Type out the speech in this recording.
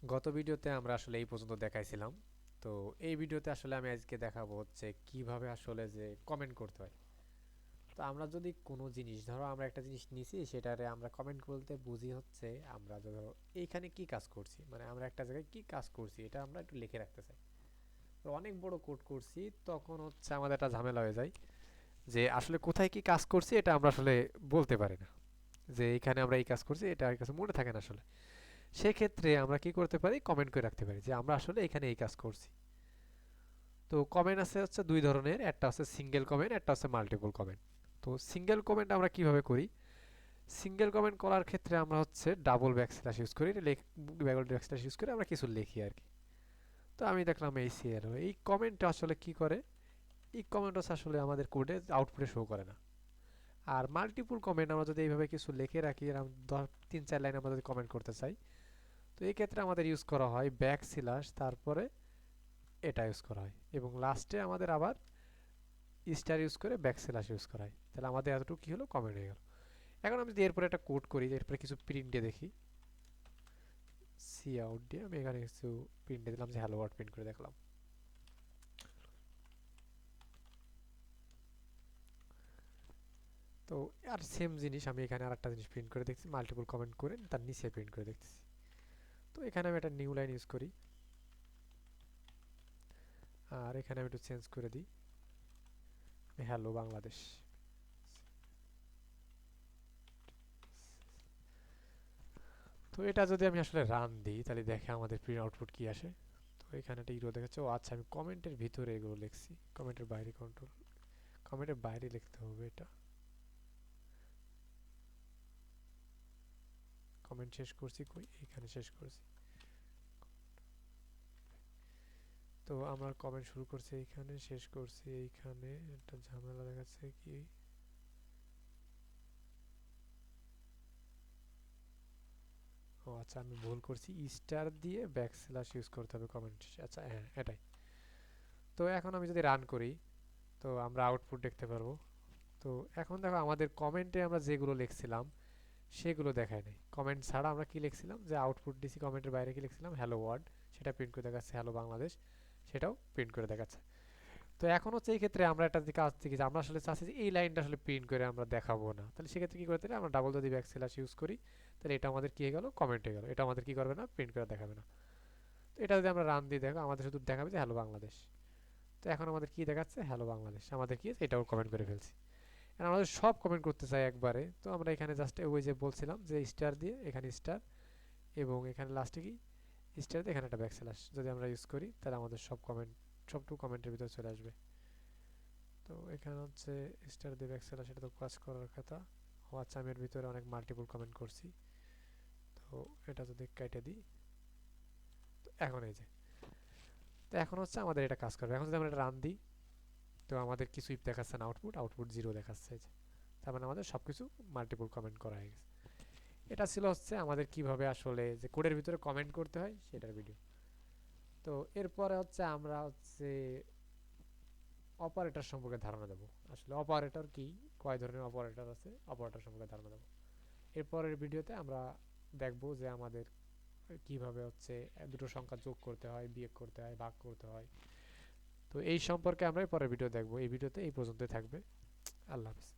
গত ভিডিওতে আমরা আসলে এই পর্যন্ত দেখাইছিলাম। তো এই ভিডিওতে আসলে আমি আজকে দেখাবো হচ্ছে কিভাবে আসলে যে কমেন্ট করতে হয়। তো আমরা যদি কোনো জিনিস ধরো আমরা একটা জিনিস নিছি সেটারে আমরা কমেন্ট বলতে বুঝি হচ্ছে আমরা ধরো এইখানে কি কাজ করছি, মানে আমরা একটা জায়গায় কি কাজ করছি এটা আমরা একটু লিখে রাখতে চাই। তো অনেক বড় কোড করছি তখন হচ্ছে আমাদের একটা ঝামেলা হয়ে যায় যে আসলে কোথায় কি কাজ করছি এটা আমরা আসলে বলতে পারি না, যে এইখানে আমরা এই কাজ করছি এটা আর কাছে মনে থাকে না আসলে। সেক্ষেত্রে আমরা কি করতে পারি, কমেন্ট করে রাখতে পারি যে আমরা আসলে এখানে এই কাজ করছি। তো কমেন্ট আছে হচ্ছে দুই ধরনের, একটা হচ্ছে সিঙ্গেল কমেন্ট, একটা হচ্ছে মাল্টিপল কমেন্ট। তো সিঙ্গেল কমেন্ট আমরা কিভাবে করি, সিঙ্গেল কমেন্ট করার ক্ষেত্রে আমরা হচ্ছে ডাবল ব্যাকস্ল্যাশ ইউজ করি, ডাবল ব্যাকস্ল্যাশ ইউজ করে আমরা কিছু লিখি আর কি। তো আমি দেখলাম এই সিএলও এই কমেন্টটা আসলে কি করে, এই কমেন্ট হচ্ছে আসলে আমাদের কোডে আউটপুটে শো করে না। আর মাল্টিপল কমেন্ট আমরা যদি এইভাবে কিছু লিখে রাখি, এরকম 3-4 লাইন আমরা যদি কমেন্ট করতে চাই, তো এই ক্ষেত্রে আমাদের ইউজ করা হয় ব্যাকস্ল্যাশ, তারপরে এটা ইউজ করা হয় এবং লাস্টে আমাদের আবার স্টার ইউজ করে ব্যাকস্ল্যাশ ইউজ করা হয়। তাহলে আমাদের এতটুকু কি হলো, কমেন্ট হয়ে গেল। এখন আমি যদি এরপরে একটা কোড করি, এরপরে কিছু প্রিন্ট দিয়ে দেখি, সি আউট দিয়ে আমি এখানে কিছু প্রিন্ট দিয়ে দিলাম যে হ্যালো ওয়ার্ড প্রিন্ট করে দেখলাম। তো আর সেম জিনিস আমি এখানে আরেকটা জিনিস প্রিন্ট করে দেখছি, মাল্টিপল কমেন্ট করে তার নিচে প্রিন্ট করে দেখতেছি। তো এখানে আমি একটা নিউ লাইন ইউজ করি, আর এখানে আমি একটু চেঞ্জ করে দিই হ্যালো বাংলাদেশ। তো এটা যদি আমি আসলে রান দিই তাহলে দেখে আমাদের প্রিন্ট আউটপুট কি আসে। তো এখানে একটা ইরো দেখাচ্ছে, ও আচ্ছা আমি কমেন্টের ভিতরে এগুলো লিখছি, কমেন্টের বাইরে কন্ট্রোল, কমেন্টের বাইরে লিখতে হবে এটা। কমেন্ট শেষ করছি কই, এখানে শেষ করছি। তো আমার কমেন্ট শুরু করছি এইখানে, শেষ করছি এইখানে, একটা ঝামেলা দেখাচ্ছে কি, ও আচ্ছা আমি ভুল করছি, স্টার দিয়ে ব্যাকস্ল্যাশ ইউজ করতে হবে কমেন্ট শেষে। আচ্ছা হ্যাঁ এটাই। তো এখন আমি যদি রান করি তো আমরা আউটপুট দেখতে পারবো। তো এখন দেখো আমাদের কমেন্টে আমরা যেগুলো লিখছিলাম সেগুলো দেখায় নাই, কমেন্ট ছাড়া আমরা কি লিখছিলাম যে আউটপুট দিছি, কমেন্টের বাইরে কি লিখছিলাম হ্যালো ওয়ার্ল্ড, সেটা প্রিন্ট করে দেখাচ্ছে, হ্যালো বাংলাদেশ সেটাও প্রিন্ট করে দেখাচ্ছে। তো এখন হচ্ছে এই ক্ষেত্রে আমরা একটা কাজ থেকে যে আমরা আসলে চাচ্ছি যে এই লাইনটা আসলে প্রিন্ট করে আমরা দেখাবো না, তাহলে সেক্ষেত্রে কি করতে হবে, আমরা ডাবল যদি ব্যাকস্ল্যাশ ইউজ করি তাহলে এটা আমাদের কি হয়ে গেল, কমেন্ট হয়ে গেল, এটা আমাদের কি করবে না, প্রিন্ট করে দেখাবে না। তো এটা যদি আমরা রান দিয়ে দেখো আমাদের শুধু দেখাবে যে হ্যালো বাংলাদেশ। তো এখন আমাদের কি দেখাচ্ছে, হ্যালো বাংলাদেশ, আমাদের কি এটাও কমেন্ট করে ফেলছি। আর আমাদের সব কমেন্ট করতে চাই একবারে, তো আমরা এখানে জাস্ট ওই যে বলছিলাম যে স্টার দিয়ে এখানে স্টার, এবং এখানে লাস্টে কি স্টার দিয়ে এখানে একটা ব্যাকস্ল্যাশ যদি আমরা ইউজ করি তাহলে আমাদের সব কমেন্ট, সবটুকু কমেন্টের ভিতরে চলে আসবে। তো এখানে হচ্ছে স্টার দিয়ে ব্যাকস্ল্যাশ, এটা তো কাজ করার কথা। ও আচ্ছা আমি এর ভিতরে অনেক মাল্টিপল কমেন্ট করছি, তো এটা যদি কেটে দিই, তো এখন এই যে, তো এখন হচ্ছে আমাদের এটা কাজ করবে। এখন যদি আমরা এটা রান দিই তো আমাদের কিছুই দেখাচ্ছে না, আউটপুট আউটপুট জিরো দেখাচ্ছে, এই যে তার মানে আমাদের সব কিছু মাল্টিপল কমেন্ট করা হয়ে গেছে। এটা ছিল হচ্ছে আমাদের কিভাবে আসলে যে কোডের ভিতরে কমেন্ট করতে হয় সেটার ভিডিও। তো এরপরে হচ্ছে আমরা হচ্ছে অপারেটর সম্পর্কে ধারণা দেব, আসলে অপারেটর কি, কয় ধরনের অপারেটর আছে, অপারেটর সম্পর্কে ধারণা দেব। এরপরের ভিডিওতে আমরা দেখব যে আমাদের কিভাবে হচ্ছে দুটো সংখ্যা যোগ করতে হয়, বিয়োগ করতে হয়, ভাগ করতে হয়। তো এই সম্পর্কে আমরা পরের ভিডিও দেখব। এই ভিডিওতে এই পর্যন্তই থাকবে। আল্লাহ হাফেজ।